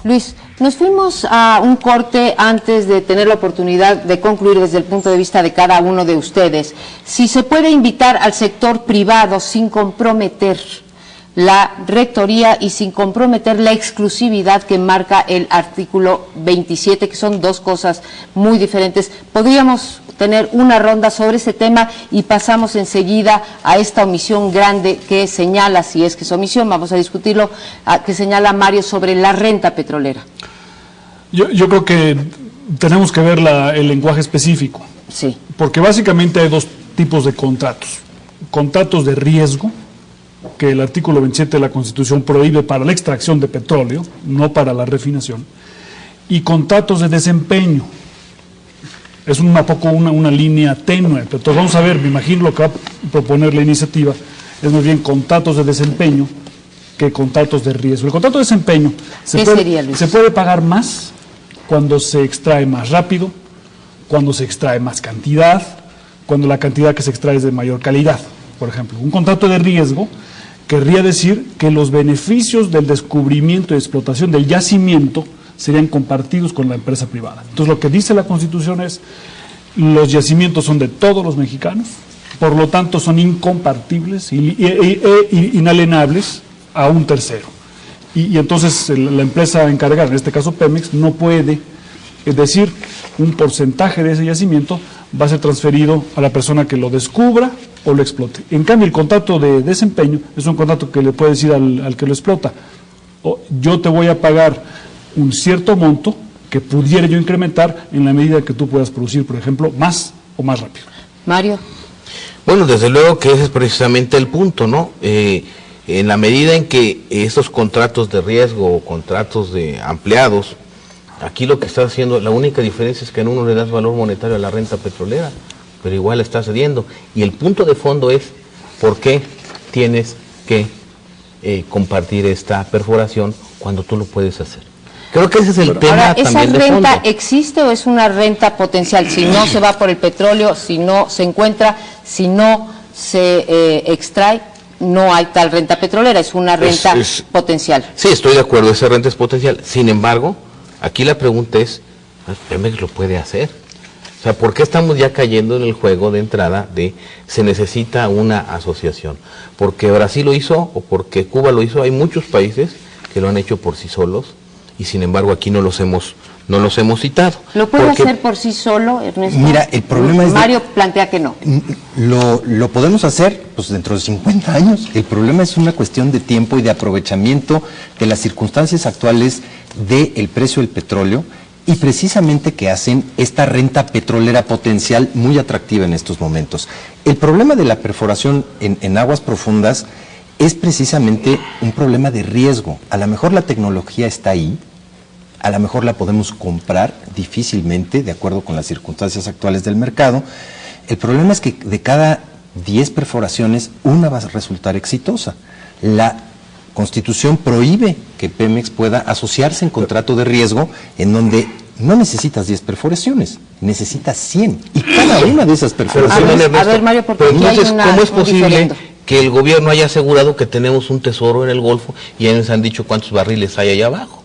Luis, nos fuimos a un corte antes de tener la oportunidad de concluir desde el punto de vista de cada uno de ustedes. Si se puede invitar al sector privado sin comprometer la rectoría y sin comprometer la exclusividad que marca el artículo 27, que son dos cosas muy diferentes. Podríamos tener una ronda sobre ese tema y pasamos enseguida a esta omisión grande que señala, si es que es omisión, vamos a discutirlo, que señala Mario sobre la renta petrolera. Yo creo que tenemos que ver el lenguaje específico. Sí. Porque básicamente hay dos tipos de contratos. Contratos de riesgo, que el artículo 27 de la Constitución prohíbe para la extracción de petróleo, no para la refinación, y contratos de desempeño. Es una línea tenue, pero entonces vamos a ver, me imagino lo que va a proponer la iniciativa, es más bien contratos de desempeño que contratos de riesgo. El contrato de desempeño se puede pagar más cuando se extrae más rápido, cuando se extrae más cantidad, cuando la cantidad que se extrae es de mayor calidad, por ejemplo. Un contrato de riesgo querría decir que los beneficios del descubrimiento y explotación del yacimiento serían compartidos con la empresa privada. Entonces lo que dice la Constitución es, los yacimientos son de todos los mexicanos, por lo tanto son incompartibles e inalienables a un tercero. Y entonces la empresa encargada, en este caso Pemex, no puede decir un porcentaje de ese yacimiento va a ser transferido a la persona que lo descubra o lo explote. En cambio, el contrato de desempeño es un contrato que le puede decir al que lo explota, yo te voy a pagar un cierto monto que pudiera yo incrementar en la medida que tú puedas producir, por ejemplo, más o más rápido. Mario. Bueno, desde luego que ese es precisamente el punto, ¿no? En la medida en que estos contratos de riesgo o contratos de ampliados, aquí lo que está haciendo, la única diferencia es que en uno le das valor monetario a la renta petrolera, pero igual la está cediendo. Y el punto de fondo es, ¿por qué tienes que compartir esta perforación cuando tú lo puedes hacer? Creo que ese es el tema. Ahora, ¿esa también de fondo renta existe o es una renta potencial? Si no se va por el petróleo, si no se encuentra, si no se extrae, no hay tal renta petrolera, es una renta potencial. Sí, estoy de acuerdo, esa renta es potencial. Sin embargo, aquí la pregunta es, ¿Pemex lo puede hacer? O sea, ¿por qué estamos ya cayendo en el juego de entrada de se necesita una asociación? ¿Porque Brasil lo hizo o porque Cuba lo hizo? Hay muchos países que lo han hecho por sí solos y sin embargo aquí no los hemos citado. ¿Lo puede hacer por sí solo, Ernesto? Mira, el problema es... Mario plantea que no. Lo podemos hacer pues dentro de 50 años. El problema es una cuestión de tiempo y de aprovechamiento de las circunstancias actuales del precio del petróleo y precisamente que hacen esta renta petrolera potencial muy atractiva en estos momentos. El problema de la perforación en aguas profundas es precisamente un problema de riesgo. A lo mejor la tecnología está ahí, a lo mejor la podemos comprar difícilmente, de acuerdo con las circunstancias actuales del mercado. El problema es que de cada 10 perforaciones, una va a resultar exitosa. La Constitución prohíbe que Pemex pueda asociarse en contrato de riesgo en donde no necesitas 10 perforaciones, necesitas 100. Y cada una de esas perforaciones... A ver, Mario, porque pero aquí entonces, hay ¿cómo es posible diferendo que el gobierno haya asegurado que tenemos un tesoro en el Golfo y ya nos han dicho cuántos barriles hay allá abajo?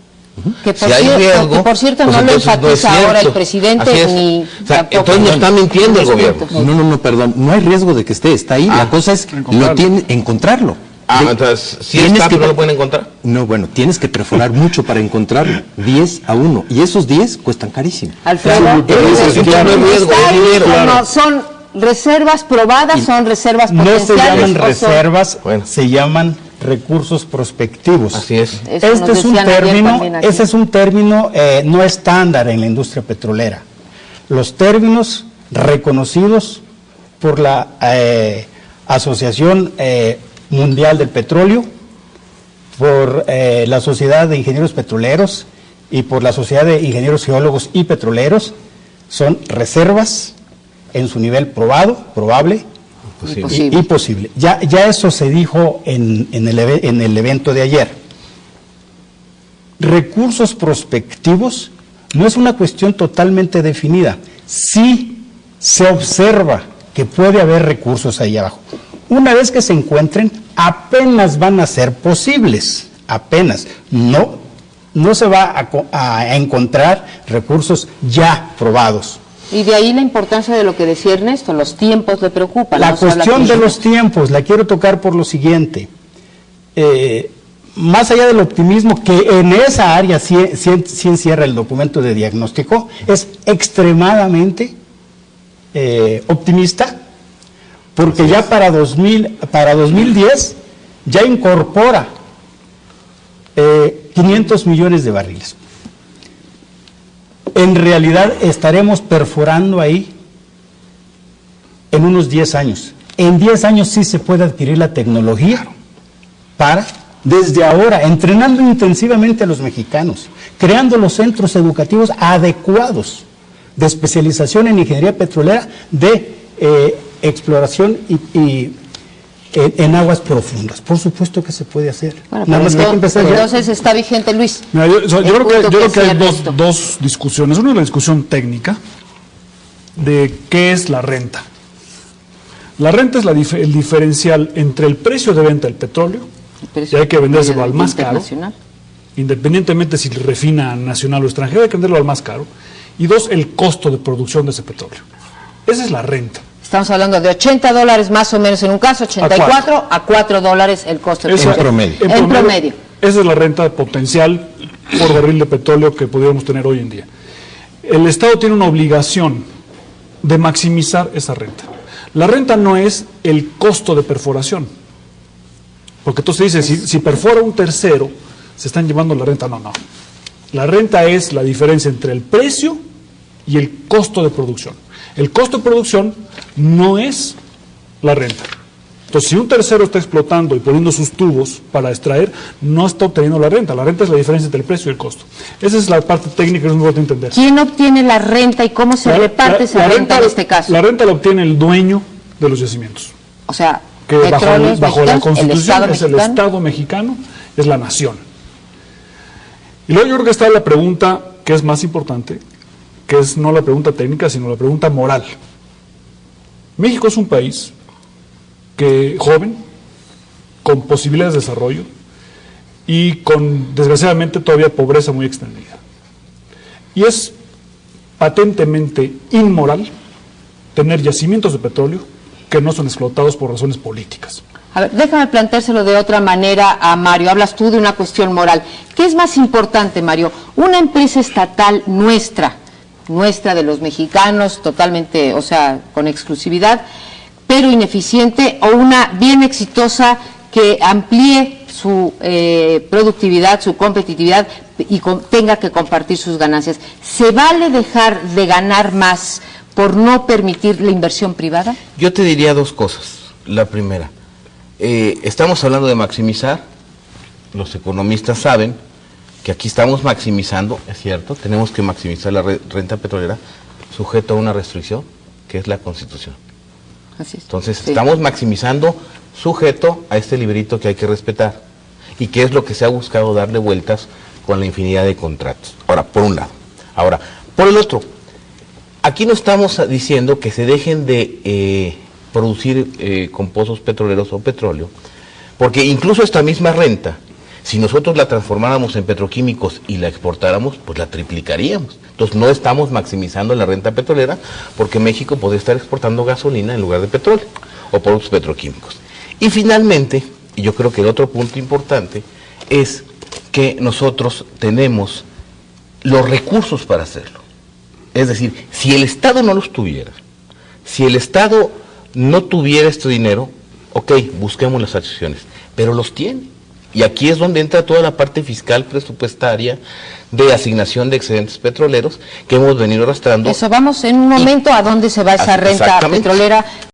Que por, si hay riesgo, por cierto pues no lo entonces enfatiza no es ahora el cierto. presidente ni o sea, tampoco. entonces nos está mintiendo el gobierno. No, perdón, no hay riesgo de que está ahí. La cosa es encontrarlo. Entonces, si está, ¿no lo pueden encontrar? No, bueno, tienes que perforar mucho para encontrarlo, 10 a 1, y esos 10 cuestan carísimo. Alfredo, son reservas probadas, son reservas potenciales. No se llaman reservas, se llaman recursos prospectivos. Así es. Ese es un término no estándar en la industria petrolera. Los términos reconocidos por la Asociación Mundial del Petróleo, por la Sociedad de Ingenieros Petroleros y por la Sociedad de Ingenieros Geólogos y Petroleros son reservas en su nivel probado, probable y posible. Ya eso se dijo en el evento de ayer. Recursos prospectivos no es una cuestión totalmente definida. Sí se observa que puede haber recursos ahí abajo. Una vez que se encuentren, apenas van a ser posibles, apenas. No no se va a encontrar recursos ya probados. Y de ahí la importancia de lo que decía Ernesto, los tiempos le preocupan. La cuestión de los tiempos la quiero tocar por lo siguiente. Más allá del optimismo que en esa área sí encierra el documento de diagnóstico, es extremadamente optimista, porque ya para 2010 ya incorpora 500 millones de barriles. En realidad estaremos perforando ahí en unos 10 años. En 10 años sí se puede adquirir la tecnología para, desde ahora, entrenando intensivamente a los mexicanos, creando los centros educativos adecuados de especialización en ingeniería petrolera, de exploración y en aguas profundas. Por supuesto que se puede hacer. Bueno, nada más que hay que empezar. Entonces está vigente, Luis. Mira, yo creo que hay dos discusiones. Una es la discusión técnica de qué es la renta. La renta es el diferencial entre el precio de venta del petróleo, y hay que vendérselo al más caro, independientemente si refina nacional o extranjero, hay que venderlo al más caro. Y dos, el costo de producción de ese petróleo. Esa es la renta. Estamos hablando de $80 más o menos en un caso, 84 a $4 el costo del petróleo. En promedio. Esa es la renta potencial por barril de petróleo que podríamos tener hoy en día. El Estado tiene una obligación de maximizar esa renta. La renta no es el costo de perforación, porque entonces dice, si perfora un tercero, se están llevando la renta. No. La renta es la diferencia entre el precio y el costo de producción. El costo de producción no es la renta. Entonces, si un tercero está explotando y poniendo sus tubos para extraer, no está obteniendo la renta. La renta es la diferencia entre el precio y el costo. Esa es la parte técnica que es muy importante entender. ¿Quién obtiene la renta y cómo se reparte esa renta en este caso? La renta la obtiene el dueño de los yacimientos. O sea, que bajo la Constitución es el Estado mexicano, es la nación. Y luego yo creo que está la pregunta que es más importante, que es no la pregunta técnica, sino la pregunta moral. México es un país joven, con posibilidades de desarrollo y con, desgraciadamente, todavía pobreza muy extendida. Y es patentemente inmoral tener yacimientos de petróleo que no son explotados por razones políticas. A ver, déjame planteárselo de otra manera a Mario. Hablas tú de una cuestión moral. ¿Qué es más importante, Mario? Una empresa estatal nuestra de los mexicanos, totalmente, o sea, con exclusividad, pero ineficiente, o una bien exitosa que amplíe su productividad, su competitividad y tenga que compartir sus ganancias. ¿Se vale dejar de ganar más por no permitir la inversión privada? Yo te diría dos cosas. La primera, estamos hablando de maximizar. Los economistas saben que aquí estamos maximizando, es cierto, tenemos que maximizar la renta petrolera sujeto a una restricción, que es la Constitución. Así es. Entonces, estamos maximizando sujeto a este librito que hay que respetar, y que es lo que se ha buscado darle vueltas con la infinidad de contratos. Ahora, por un lado. Ahora, por el otro, aquí no estamos diciendo que se dejen de producir con pozos petroleros o petróleo, porque incluso esta misma renta, si nosotros la transformáramos en petroquímicos y la exportáramos, pues la triplicaríamos. Entonces no estamos maximizando la renta petrolera, porque México podría estar exportando gasolina en lugar de petróleo o productos petroquímicos. Y finalmente, y yo creo que el otro punto importante, es que nosotros tenemos los recursos para hacerlo. Es decir, si el Estado no los tuviera, si el Estado no tuviera este dinero, ok, busquemos las acciones, pero los tiene. Y aquí es donde entra toda la parte fiscal presupuestaria de asignación de excedentes petroleros que hemos venido arrastrando. Eso, vamos en un momento a dónde se va esa renta petrolera.